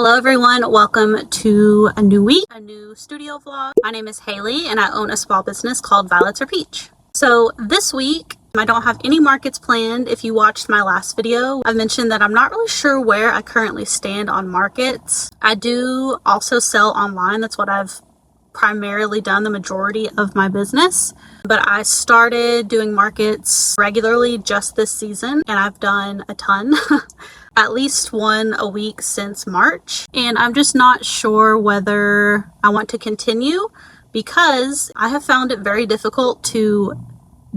Hello everyone, welcome to a new week, a new studio vlog. My name is Hailey and I own a small business called Violets or Peach. So this week, I don't have any markets planned. If you watched my last video, I mentioned that I'm not really sure where I currently stand on markets. I do also sell online. That's what I've primarily done the majority of my business. But I started doing markets regularly just this season and I've done a ton. At least one a week since March, and I'm just not sure whether I want to continue because I have found it very difficult to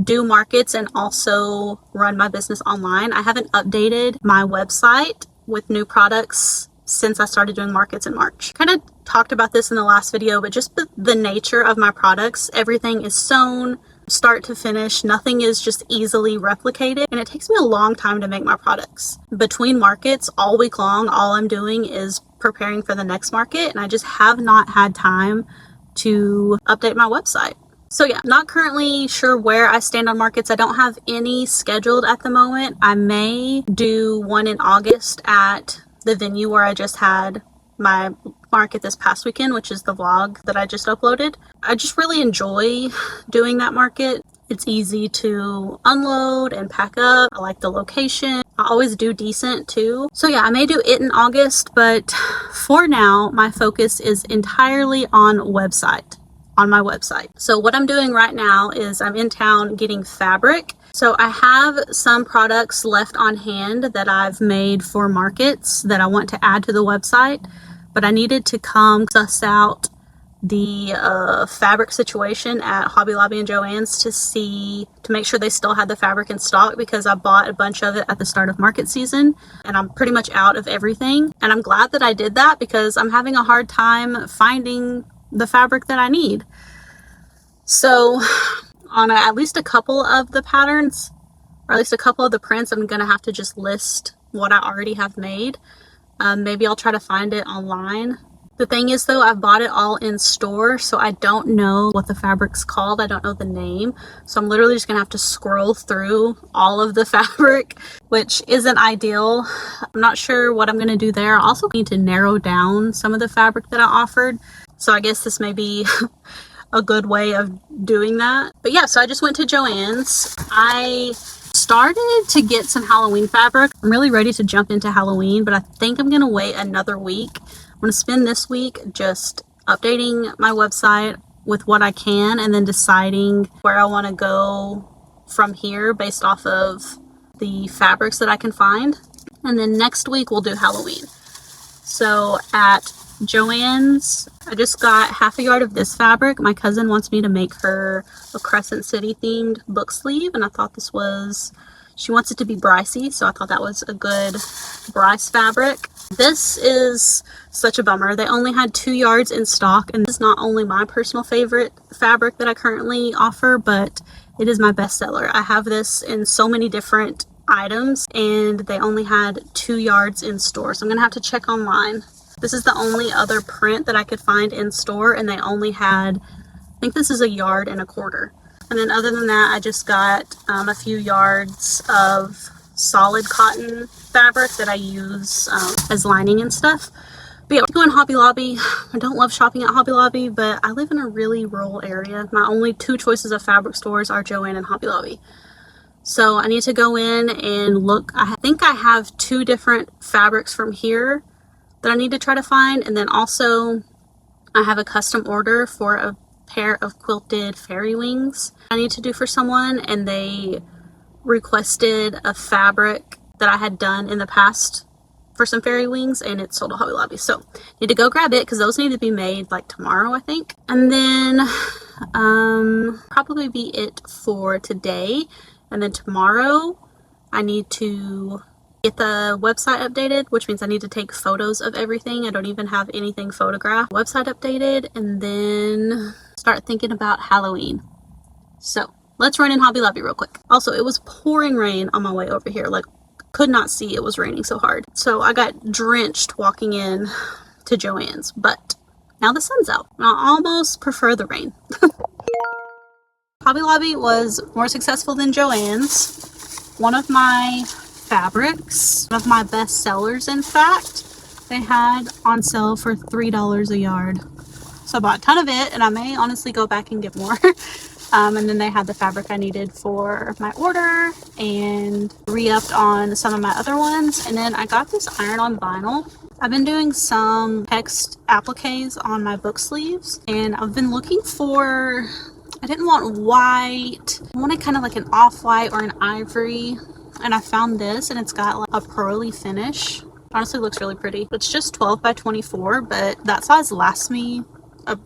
do markets and also run my business online. I haven't updated my website with new products since I started doing markets in March. Kind of talked about this in the last video, but just the nature of my products, everything is sewn start to finish. Nothing is just easily replicated, and it takes me a long time to make my products. Between markets all week long, all I'm doing is preparing for the next market, and I just have not had time to update my website. So yeah, not currently sure where I stand on markets. I don't have any scheduled at the moment. I may do one in August at the venue where I just had my market this past weekend, which is the vlog that I just uploaded. I just really enjoy doing that market. It's easy to unload and pack up. I like the location. I always do decent too. So yeah, I may do it in August, but for now, my focus is entirely on my website. So what I'm doing right now is I'm in town getting fabric. So I have some products left on hand that I've made for markets that I want to add to the website, but I needed to come suss out the fabric situation at Hobby Lobby and Joann's to make sure they still had the fabric in stock, because I bought a bunch of it at the start of market season and I'm pretty much out of everything. And I'm glad that I did that because I'm having a hard time finding the fabric that I need. So on at least a couple of the patterns, or at least a couple of the prints, I'm gonna have to just list what I already have made. Maybe I'll try to find it online. The thing is though, I've bought it all in store, so I don't know what the fabric's called. I don't know the name. So I'm literally just gonna have to scroll through all of the fabric, which isn't ideal. I'm not sure what I'm gonna do there. I also need to narrow down some of the fabric that I offered. So I guess this may be a good way of doing that. But yeah, so I just went to Joann's. I started to get some Halloween fabric. I'm really ready to jump into Halloween, but I think I'm gonna wait another week. I'm gonna spend this week just updating my website with what I can and then deciding where I wanna go from here based off of the fabrics that I can find. And then next week we'll do Halloween. So at Joann's, I just got half a yard of this fabric. My cousin wants me to make her a Crescent City themed book sleeve, and I thought she wants it to be Brycey, so I thought that was a good Bryce fabric. This is such a bummer. They only had 2 yards in stock, and this is not only my personal favorite fabric that I currently offer, but it is my bestseller. I have this in so many different items, and they only had 2 yards in store, so I'm gonna have to check online. This is the only other print that I could find in store, and they only had, I think this is 1.25 yards. And then other than that, I just got a few yards of solid cotton fabric that I use as lining and stuff. But yeah, we're going Hobby Lobby. I don't love shopping at Hobby Lobby, but I live in a really rural area. My only 2 choices of fabric stores are Joann and Hobby Lobby. So I need to go in and look. I think I have 2 different fabrics from here that I need to try to find, and then also I have a custom order for a pair of quilted fairy wings I need to do for someone, and they requested a fabric that I had done in the past for some fairy wings, and it's sold at Hobby Lobby. So need to go grab it because those need to be made like tomorrow, I think. And then probably be it for today. And then tomorrow I need to get the website updated, which means I need to take photos of everything. I don't even have anything photographed. Website updated, and then start thinking about Halloween. So let's run in Hobby Lobby real quick. Also, it was pouring rain on my way over here. Like, could not see it was raining so hard. So I got drenched walking in to Joann's, but now the sun's out. I almost prefer the rain. Hobby Lobby was more successful than Joann's. One of my fabrics, one of my best sellers in fact, they had on sale for $3 a yard. So I bought a ton of it, and I may honestly go back and get more. And then they had the fabric I needed for my order and re-upped on some of my other ones. And then I got this iron-on vinyl. I've been doing some text appliques on my book sleeves, and I've been looking for, I didn't want white, I wanted kind of like an off-white or an ivory, and I found this, and it's got like a pearly finish. Honestly looks really pretty. It's just 12 by 24, but that size lasts me a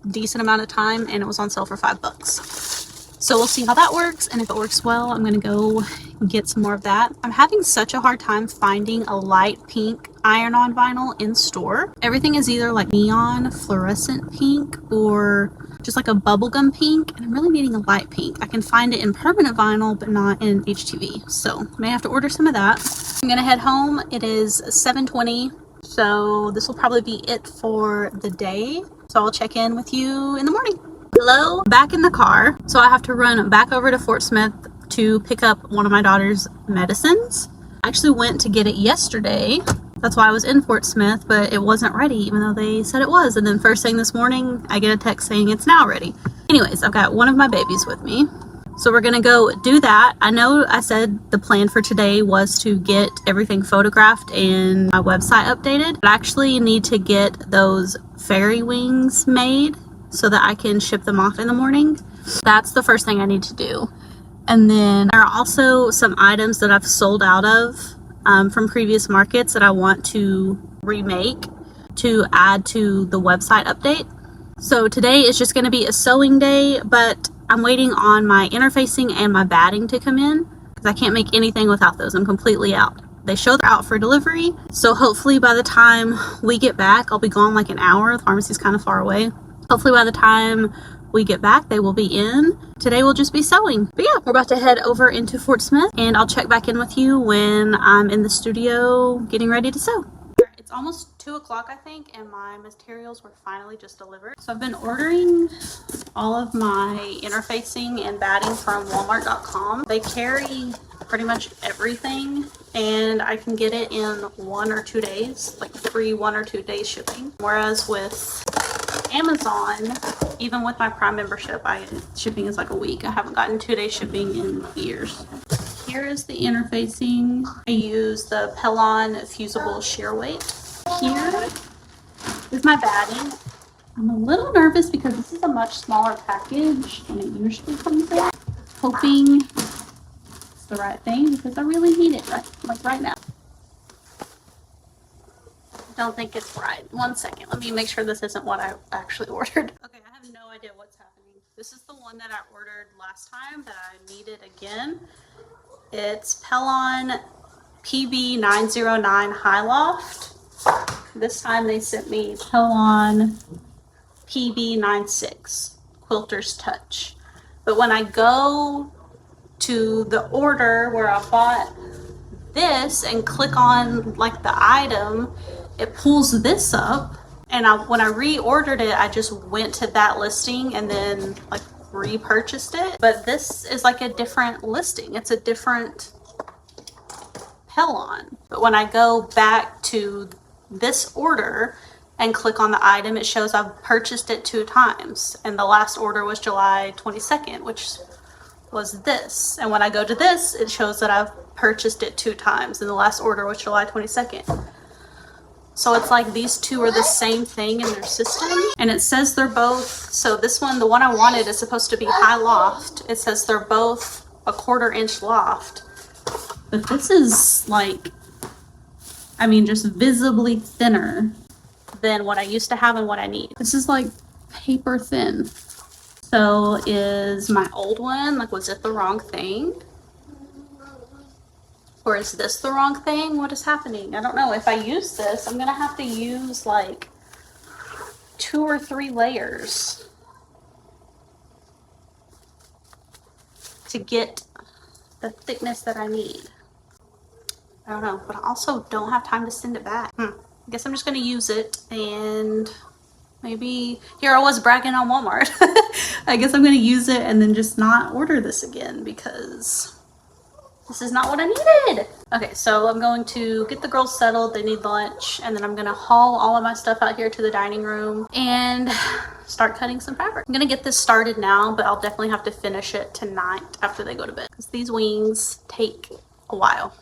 decent amount of time, and it was on sale for $5. So we'll see how that works, and if it works well, I'm gonna go get some more of that. I'm having such a hard time finding a light pink iron-on vinyl in store. Everything is either like neon fluorescent pink or just like a bubblegum pink, and I'm really needing a light pink. I can find it in permanent vinyl, but not in HTV, so may have to order some of that. I'm gonna head home. It is 7:20, so this will probably be it for the day. So I'll check in with you in the morning. Hello, back in the car. So I have to run back over to Fort Smith to pick up one of my daughter's medicines. I actually went to get it yesterday. That's why I was in Fort Smith, but it wasn't ready, even though they said it was. And then first thing this morning, I get a text saying it's now ready. Anyways, I've got one of my babies with me. So we're gonna go do that. I know I said the plan for today was to get everything photographed and my website updated, but I actually need to get those fairy wings made so that I can ship them off in the morning. That's the first thing I need to do. And then there are also some items that I've sold out of from previous markets that I want to remake to add to the website update. So today is just going to be a sewing day, but I'm waiting on my interfacing and my batting to come in because I can't make anything without those. I'm completely out. They show they're out for delivery, so hopefully by the time we get back, I'll be gone like an hour. The pharmacy's kind of far away. Hopefully by the time we get back, they will be in. Today will just be sewing. But yeah, we're about to head over into Fort Smith, and I'll check back in with you when I'm in the studio getting ready to sew. It's almost 2 o'clock, I think, and my materials were finally just delivered. So I've been ordering all of my interfacing and batting from Walmart.com. They carry pretty much everything, and I can get it in 1 or 2 days, like free 1 or 2 days shipping. Whereas with Amazon, even with my Prime membership, shipping is like a week. I haven't gotten 2-day shipping in years. Here is the interfacing. I use the Pellon fusible shear weight. Here is my batting. I'm a little nervous because this is a much smaller package than it usually comes in. Hoping it's the right thing because I really need it right now. Don't think it's right. 1 second. Let me make sure this isn't what I actually ordered. Okay, I have no idea what's happening. This is the one that I ordered last time that I needed again. It's Pellon PB909 High Loft. This time they sent me Pellon PB96 Quilter's Touch. But when I go to the order where I bought this and click on like the item, it pulls this up, and when I reordered it, I just went to that listing and then like repurchased it. But this is like a different listing. It's a different Pellon. But when I go back to this order and click on the item, it shows I've purchased it 2 times, and the last order was July 22nd, which was this. And when I go to this, it shows that I've purchased it 2 times, and the last order was July 22nd. So it's like these two are the same thing in their system, and it says they're both, so this one, the one I wanted, is supposed to be high loft. It says they're both a 1/4 inch loft, but this is like, I mean, just visibly thinner than what I used to have and what I need. This is like paper thin. So is my old one, like, was it the wrong thing? Or is this the wrong thing? What is happening? I don't know. If I use this, I'm gonna have to use like 2 or 3 layers to get the thickness that I need. I don't know, but I also don't have time to send it back. I guess I'm just gonna use it, and maybe, here I was bragging on Walmart. I guess I'm gonna use it and then just not order this again because this is not what I needed. Okay, so I'm going to get the girls settled. They need lunch, and then I'm gonna haul all of my stuff out here to the dining room and start cutting some fabric. I'm gonna get this started now, but I'll definitely have to finish it tonight after they go to bed, because these wings take a while.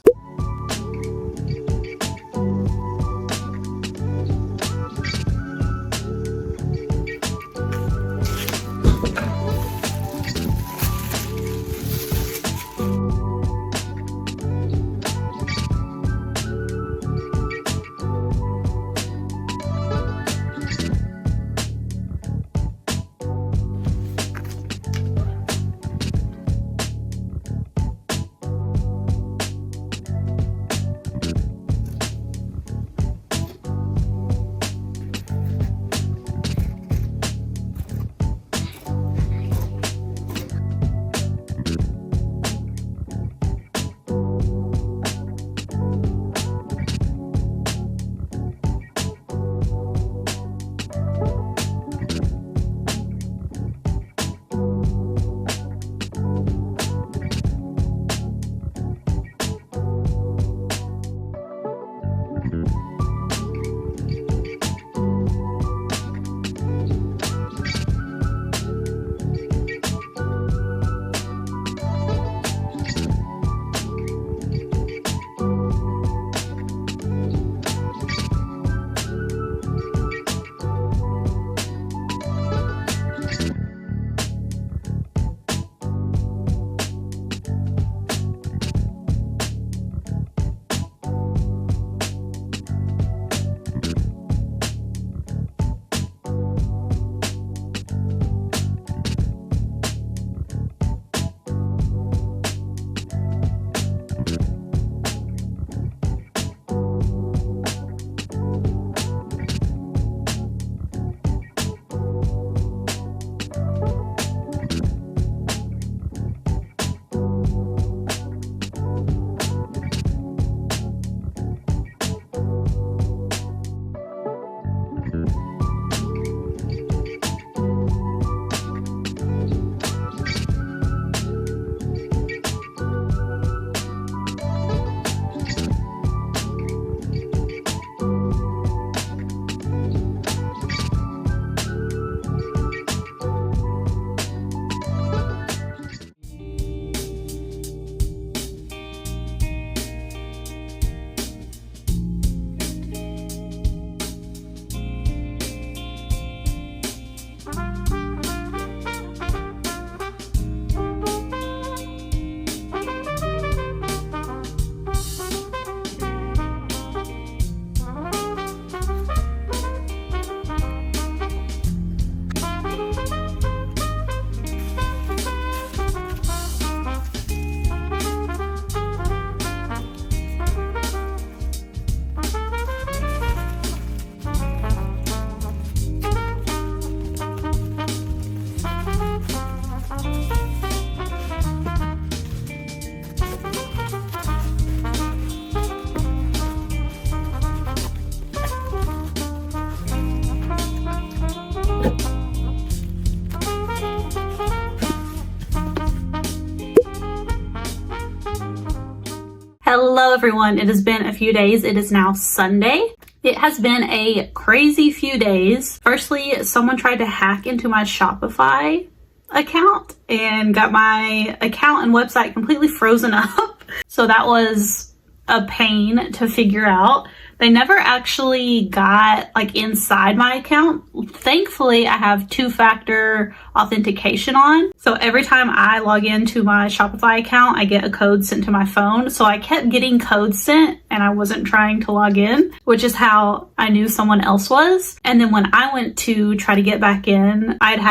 Hello everyone, it has been a few days. It is now Sunday. It has been a crazy few days. Firstly, someone tried to hack into my Shopify account and got my account and website completely frozen up. So that was a pain to figure out. They never actually got like inside my account. Thankfully, I have two-factor authentication on. So every time I log into my Shopify account, I get a code sent to my phone. So I kept getting codes sent and I wasn't trying to log in, which is how I knew someone else was. And then when I went to try to get back in, I had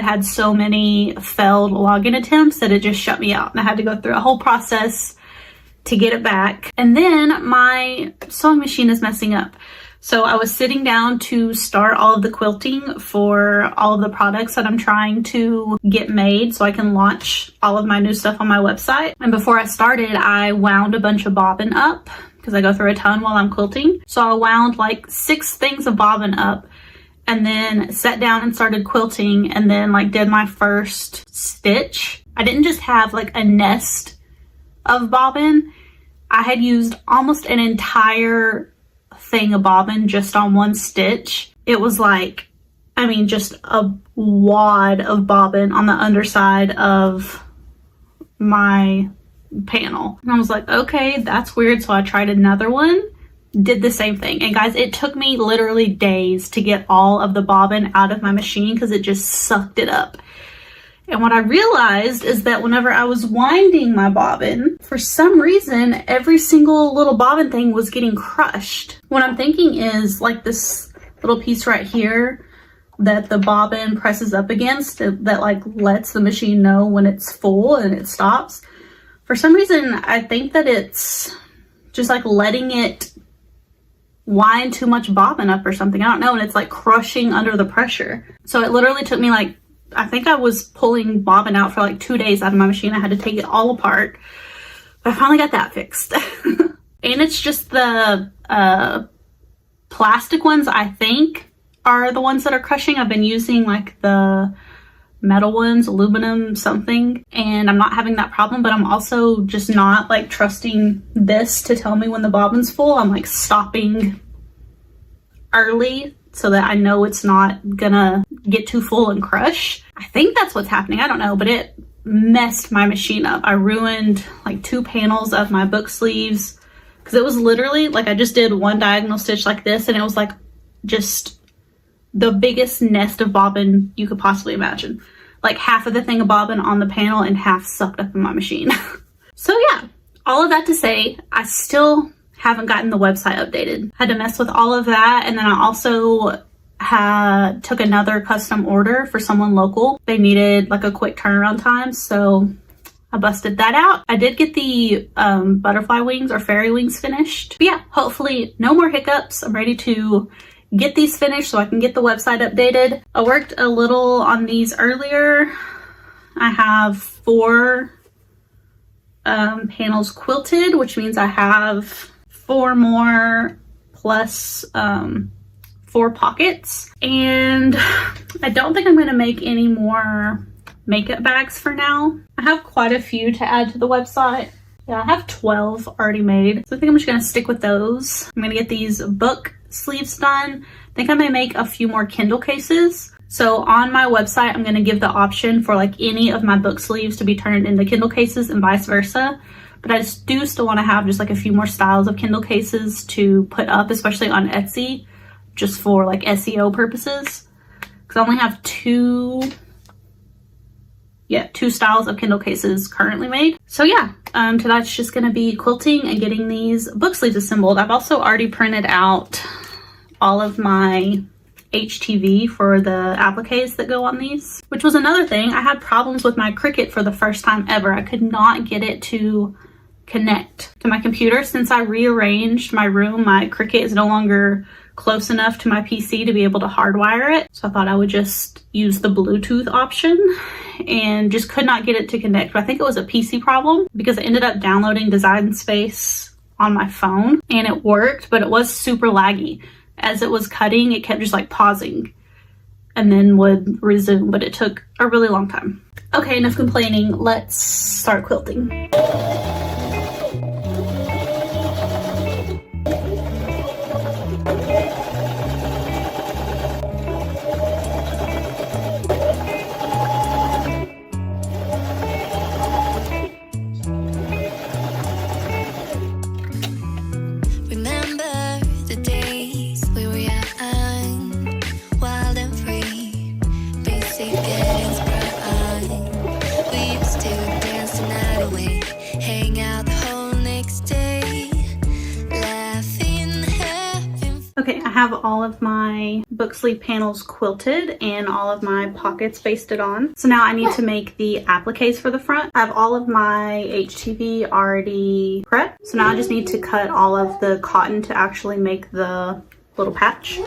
had so many failed login attempts that it just shut me out. And I had to go through a whole process to get it back. And then my sewing machine is messing up. So I was sitting down to start all of the quilting for all of the products that I'm trying to get made so I can launch all of my new stuff on my website. And before I started, I wound a bunch of bobbin up because I go through a ton while I'm quilting. So I wound like 6 things of bobbin up and then sat down and started quilting and then like did my first stitch. I didn't just have like a nest of bobbin. I had used almost an entire thing of bobbin just on one stitch. It was like, I mean, just a wad of bobbin on the underside of my panel. And I was like, okay, that's weird. So I tried another one, did the same thing. And guys, it took me literally days to get all of the bobbin out of my machine because it just sucked it up. And what I realized is that whenever I was winding my bobbin, for some reason, every single little bobbin thing was getting crushed. What I'm thinking is like this little piece right here that the bobbin presses up against that like lets the machine know when it's full and it stops. For some reason, I think that it's just like letting it wind too much bobbin up or something. I don't know. And it's like crushing under the pressure. So it literally took me like, I think I was pulling bobbin out for like 2 days out of my machine. I had to take it all apart, but I finally got that fixed. And it's just the plastic ones, I think, are the ones that are crushing. I've been using like the metal ones, aluminum something, and I'm not having that problem, but I'm also just not like trusting this to tell me when the bobbin's full. I'm like stopping early so that I know it's not gonna get too full and crush. I think that's what's happening. I don't know, but it messed my machine up. I ruined like 2 panels of my book sleeves because it was literally like I just did one diagonal stitch like this, and it was like just the biggest nest of bobbin you could possibly imagine. Like half of the thing of bobbin on the panel and half sucked up in my machine. So yeah, all of that to say, I still haven't gotten the website updated. Had to mess with all of that. And then I also took another custom order for someone local. They needed like a quick turnaround time, so I busted that out. I did get the butterfly wings or fairy wings finished. But yeah, hopefully no more hiccups. I'm ready to get these finished so I can get the website updated. I worked a little on these earlier. I have 4 panels quilted, which means I have 4 more plus 4 pockets. And I don't think I'm going to make any more makeup bags for now. I have quite a few to add to the website. Yeah, I have 12 already made, so I think I'm just going to stick with those. I'm going to get these book sleeves done. I think I may make a few more Kindle cases. So on my website, I'm going to give the option for like any of my book sleeves to be turned into Kindle cases and vice versa. But I do still want to have just like a few more styles of Kindle cases to put up, especially on Etsy, just for like SEO purposes. Because I only have 2 styles of Kindle cases currently made. So yeah, so that's just going to be quilting and getting these book sleeves assembled. I've also already printed out all of my HTV for the appliques that go on these, which was another thing. I had problems with my Cricut for the first time ever. I could not get it to connect to my computer. Since I rearranged my room, my Cricut is no longer close enough to my PC to be able to hardwire it. So I thought I would just use the Bluetooth option and just could not get it to connect. But I think it was a PC problem because I ended up downloading Design Space on my phone and it worked, but it was super laggy. As it was cutting, it kept just like pausing and then would resume, but it took a really long time. Okay, enough complaining. Let's start quilting. Okay, I have all of my book sleeve panels quilted and all of my pockets basted on. So now I need to make the appliques for the front. I have all of my HTV already prepped. So now I just need to cut all of the cotton to actually make the little patch.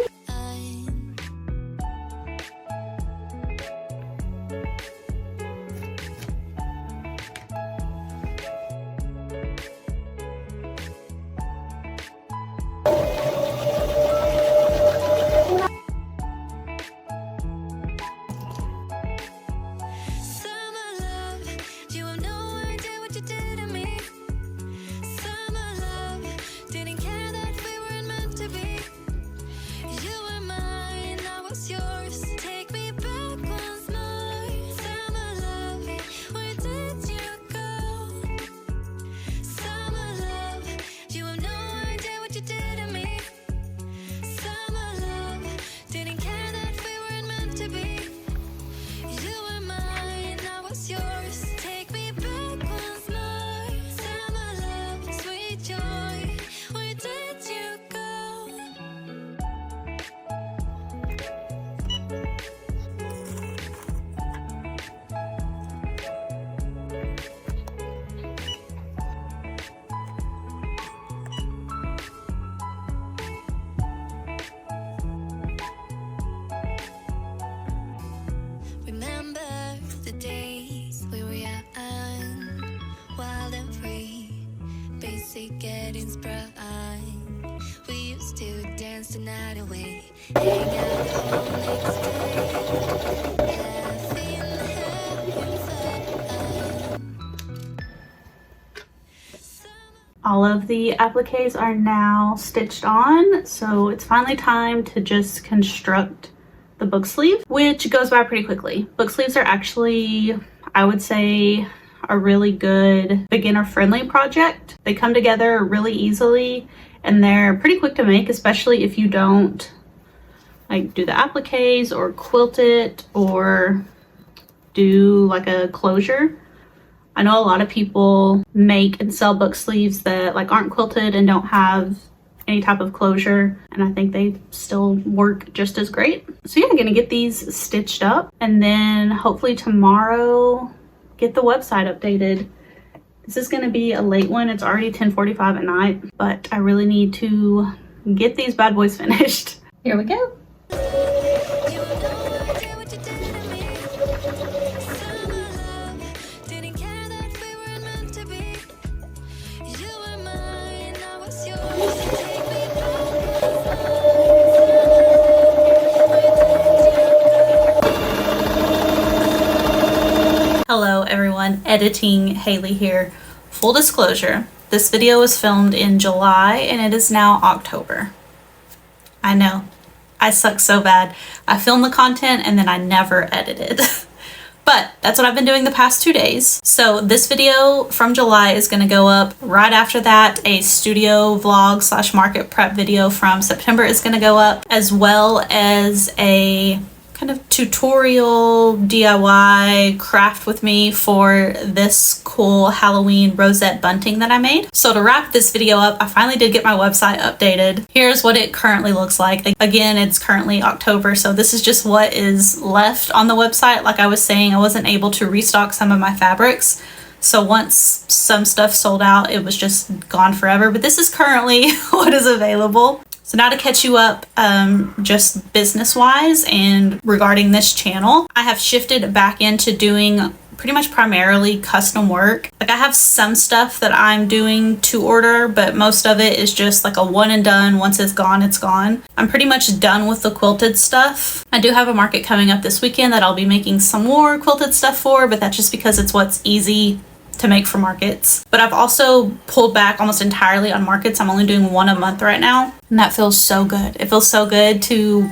the night away, hang out all next day, all of the appliques are now stitched on, so it's finally time to just construct the book sleeve, which goes by pretty quickly. Book sleeves are actually, I would say, a really good beginner-friendly project. They come together really easily and they're pretty quick to make, especially if you don't like do the appliques or quilt it or do like a closure. I know a lot of people make and sell book sleeves that like aren't quilted and don't have any type of closure, and I think they still work just as great. So yeah, I'm gonna get these stitched up and then hopefully tomorrow get the website updated. This is gonna be a late one. It's already 10:45 at night, but I really need to get these bad boys finished. Here we go. Hello everyone, editing Hailey here. Full disclosure, this video was filmed in July and it is now October. I know, I suck so bad. I film the content and then I never edit it. But that's what I've been doing the past 2 days. So this video from July is gonna go up right after that. A studio vlog / market prep video from September is gonna go up, as well as a kind of tutorial DIY craft with me for this cool Halloween rosette bunting that I made. So to wrap this video up, I finally did get my website updated. Here's what it currently looks like. Again, it's currently October, so this is just what is left on the website. Like I was saying, I wasn't able to restock some of my fabrics. So once some stuff sold out, it was just gone forever. But this is currently what is available. So now to catch you up, just business-wise and regarding this channel, I have shifted back into doing pretty much primarily custom work. Like I have some stuff that I'm doing to order, but most of it is just like a one and done. Once it's gone, it's gone. I'm pretty much done with the quilted stuff. I do have a market coming up this weekend that I'll be making some more quilted stuff for, but that's just because it's what's easy to make for markets. But I've also pulled back almost entirely on markets. I'm only doing one a month right now, and that feels so good. It feels so good to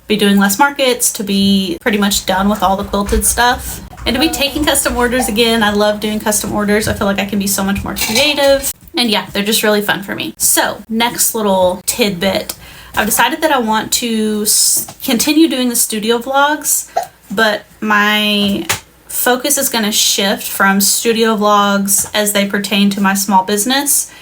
be doing less markets, to be pretty much done with all the quilted stuff, and to be taking custom orders again. I love doing custom orders. I feel like I can be so much more creative, and yeah, they're just really fun for me. So next little tidbit, I've decided that I want to continue doing the studio vlogs, but my focus is going to shift from studio vlogs as they pertain to my small business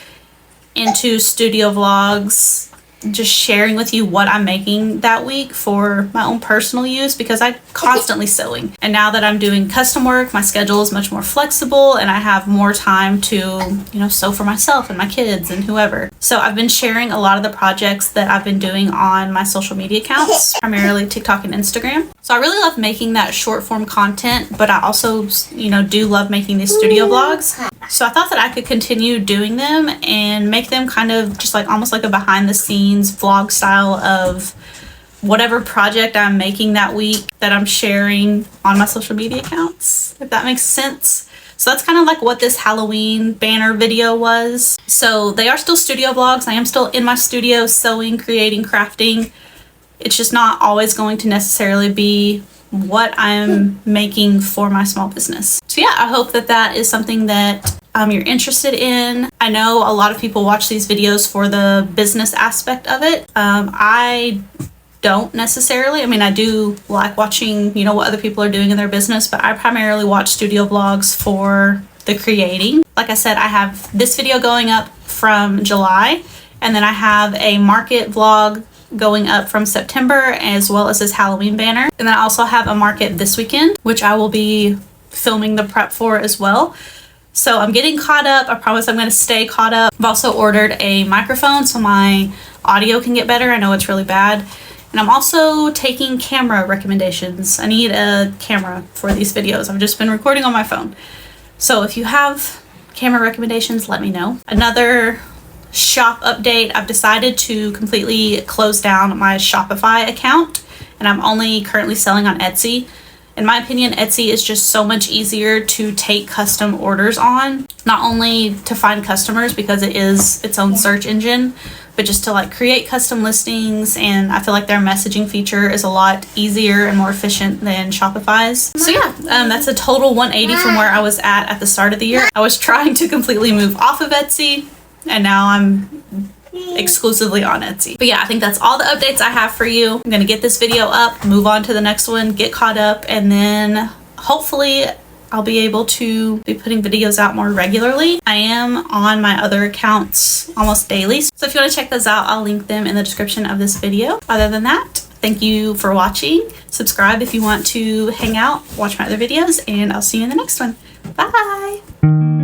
into studio vlogs just sharing with you what I'm making that week for my own personal use, because I'm constantly sewing. And now that I'm doing custom work, my schedule is much more flexible and I have more time to, sew for myself and my kids and whoever. So I've been sharing a lot of the projects that I've been doing on my social media accounts, primarily TikTok and Instagram. So I really love making that short form content, but I also, do love making these studio vlogs. So I thought that I could continue doing them and make them kind of just like almost like a behind the scenes vlog style of whatever project I'm making that week that I'm sharing on my social media accounts, if that makes sense. So that's kind of like what this Halloween banner video was. So they are still studio vlogs. I am still in my studio sewing, creating, crafting. It's just not always going to necessarily be what I'm making for my small business. So yeah, I hope that that is something that you're interested in. I know a lot of people watch these videos for the business aspect of it. I don't necessarily. I mean, I do like watching, what other people are doing in their business, but I primarily watch studio vlogs for the creating. Like I said, I have this video going up from July, and then I have a market vlog going up from September, as well as this Halloween banner. And then I also have a market this weekend, which I will be filming the prep for as well. So I'm getting caught up. I promise I'm going to stay caught up. I've also ordered a microphone so my audio can get better. I know it's really bad. And I'm also taking camera recommendations. I need a camera for these videos. I've just been recording on my phone. So if you have camera recommendations, let me know. Another shop update. I've decided to completely close down my Shopify account, and I'm only currently selling on Etsy. In my opinion, Etsy is just so much easier to take custom orders on. Not only to find customers because it is its own search engine, but just to like create custom listings, and I feel like their messaging feature is a lot easier and more efficient than Shopify's. So yeah, that's a total 180 from where I was at the start of the year. I was trying to completely move off of Etsy, and now I'm exclusively on Etsy. But yeah, I think that's all the updates I have for you. I'm gonna get this video up, move on to the next one, get caught up, and then hopefully I'll be able to be putting videos out more regularly. I am on my other accounts almost daily, so if you want to check those out, I'll link them in the description of this video. Other than that, thank you for watching. Subscribe if you want to hang out, watch my other videos, and I'll see you in the next one. Bye!